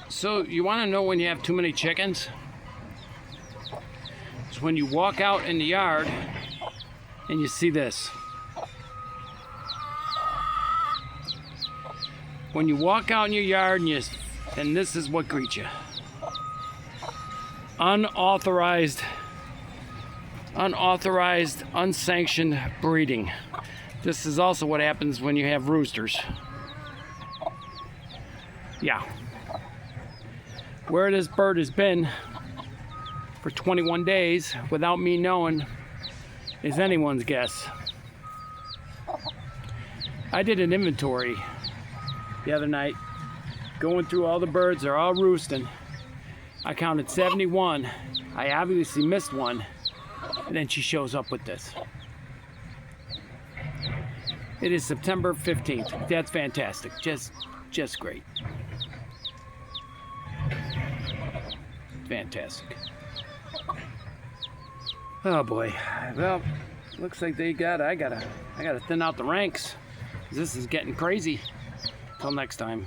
So you want to know when you have too many chickens? It's when you walk out in the yard and you see this. When you walk out in your yard and this is what greets you. Unauthorized, unsanctioned breeding. This is also what happens when you have roosters. Yeah. Where this bird has been for 21 days without me knowing is anyone's guess. I did an inventory the other night, going through all the birds. They're all roosting. I counted 71. I obviously missed one, and then she shows up with this. It is September 15th. That's fantastic. Just great. Fantastic. Oh boy. Well, looks like I gotta thin out the ranks. This is getting crazy. Till next time.